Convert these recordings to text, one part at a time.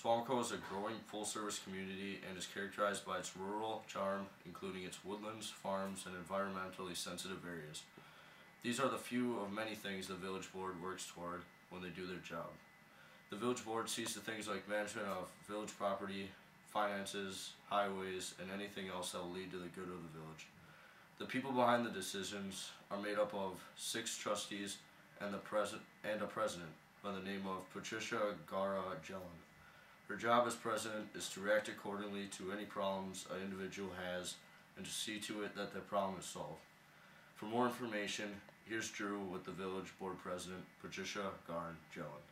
Squamico is a growing full-service community and is characterized by its rural charm, including its woodlands, farms, and environmentally sensitive areas. These are the few of many things the Village Board works toward when they do their job. The Village Board sees to things like management of village property, finances, highways, and anything else that will lead to the good of the village. The people behind the decisions are made up of 6 trustees and a president by the name of Patricia Gara-Jelen. Her job as president is to react accordingly to any problems an individual has and to see to it that the problem is solved. For more information, here's Drew with the Village Board President, Patricia Gara-Jelen.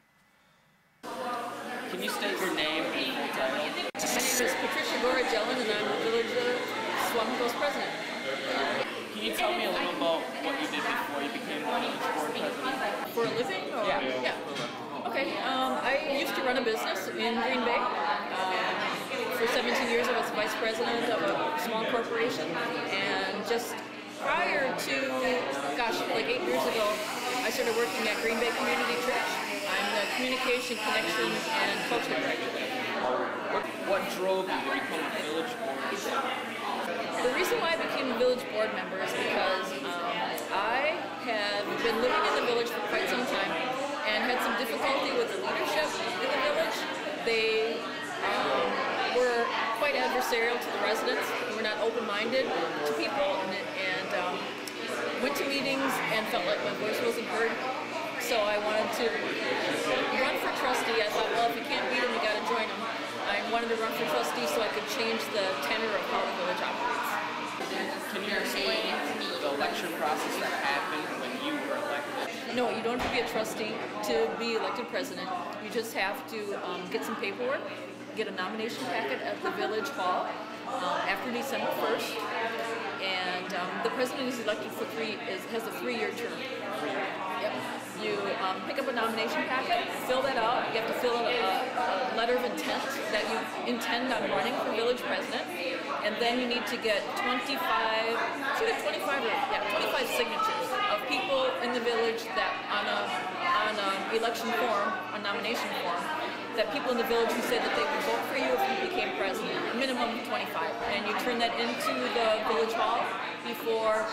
Can you state your name and full title? My name is Patricia Gara-Jelen and I'm the Village Squamico's president. Can you tell me a little about what you did before you became the Village Board president? For a living? Or? Yeah. Okay, I used to run a business in Green Bay. For 17 years I was vice president of a small corporation, and just prior to, like 8 years ago, I started working at Green Bay Community Church. I'm the communication, connection, and culture director. What drove you to become a Village Board president? The reason why I became a Village Board member is because I have been living in the village for quite some time and had some difficulty with the leadership in the village. They were quite adversarial to the residents. They were not open-minded to people, and went to meetings and felt like my voice wasn't heard. So I wanted to run for trustee. I thought, well, if you can't beat them, you got to join them. I wanted to run for trustee so I could change the tenor of how the village operates. Can you explain the election process that happened when you were elected? No, you don't have to be a trustee to be elected president. You just have to get some paperwork, get a nomination packet at the village hall after December 1st, and the president is elected for has a 3-year term. Yep. You pick up a nomination packet, fill that out. You have to fill out a letter of intent that you intend on running for village president, and then you need to get 25 signatures of people in the village that on an election form, a nomination form, that people in the village who said that they would vote for you if you became president, a minimum of 25. And you turn that into the village hall before,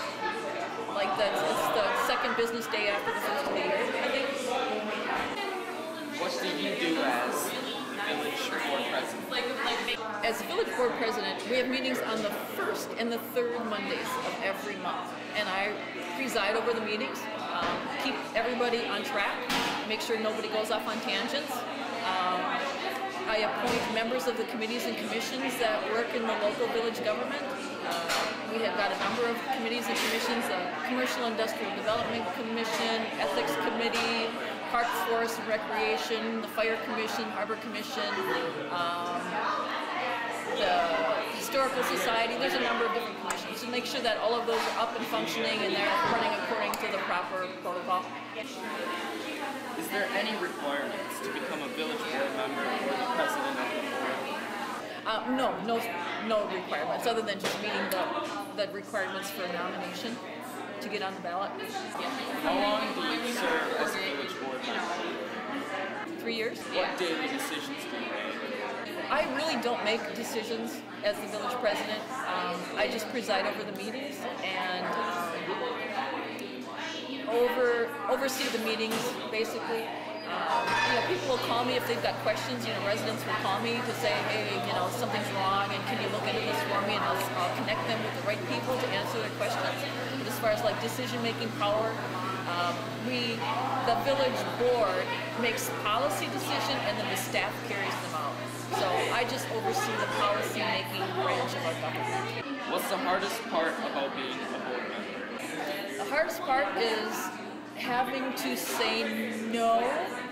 it's the second business day after the first of the year, I think. What do you do as Village Board President? As Village Board President, we have meetings on the first and the third Mondays of every month. And I preside over the meetings, keep everybody on track, make sure nobody goes off on tangents. I appoint members of the committees and commissions that work in the local village government. We have got a number of committees and commissions, the Commercial Industrial Development Commission, Ethics Committee, Park, Forest and Recreation, the Fire Commission, Harbor Commission, the Historical Society. There's a number of different commissions to make sure that all of those are up and functioning and they're running according to the proper protocol. Is there any requirements to become a Village Board member or the president of the board? No requirements other than just meeting the requirements for nomination to get on the ballot. How long do you serve as a Village Board member? 3 years. What daily decisions do you make? I really don't make decisions as the village president. I just preside over the meetings and oversee the meetings, basically. People will call me if they've got questions. Residents will call me to say, hey, something's wrong, and can you look into this for me? And I'll connect them with the right people to answer their questions. But as far as decision-making power, the village board makes policy decision, and then the staff carries them out. So I just oversee the policy-making branch of our government. What's the hardest part about being a board member? The hardest part is having to say no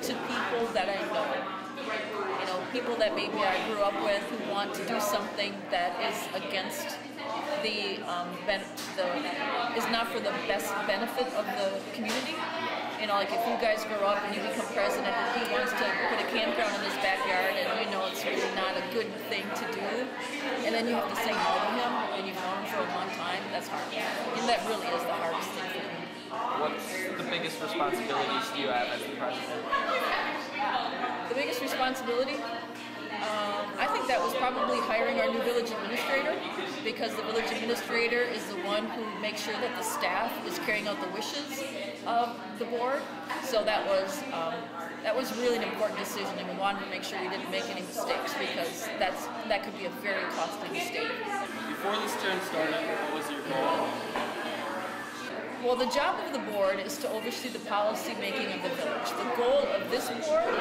to people that I know. People that maybe I grew up with who want to do something that is against is not for the best benefit of the community. If you guys grow up and you become president and he wants to put a campground in his backyard and it's really not a good thing to do, and then you have to say no to him and you've known him for a long time, that's hard. And that really is the hardest thing for me. What's the biggest responsibilities do you have as the president? The biggest responsibility? I think that was probably hiring our new village administrator, because the village administrator is the one who makes sure that the staff is carrying out the wishes of the board. So that was really an important decision, and we wanted to make sure we didn't make any mistakes, because that could be a very costly mistake. Before this term started, what was your goal? Well, the job of the board is to oversee the policy making of the village. The goal of this board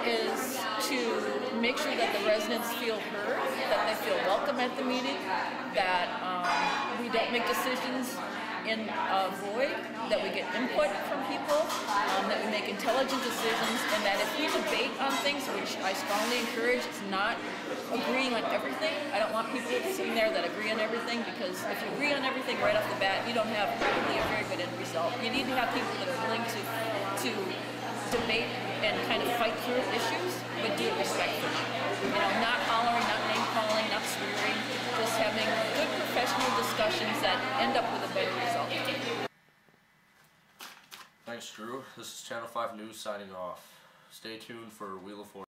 is to make sure that the residents feel heard, that they feel welcome at the meeting, that we don't make decisions in a void, that we get input from people, that we make intelligent decisions, and that if we debate on things, which I strongly encourage, it's not agreeing on everything. I don't want people sitting there that agree on everything, because if you agree on everything right off the bat, you don't have probably a very good end result. You need to have people that are willing to debate and kind of fight through issues, but do it respectfully. You know, not hollering, not name calling, not swearing, just having good professional discussions that end up with a better result. Thanks, Drew. This is Channel 5 News signing off. Stay tuned for Wheel of Fortune.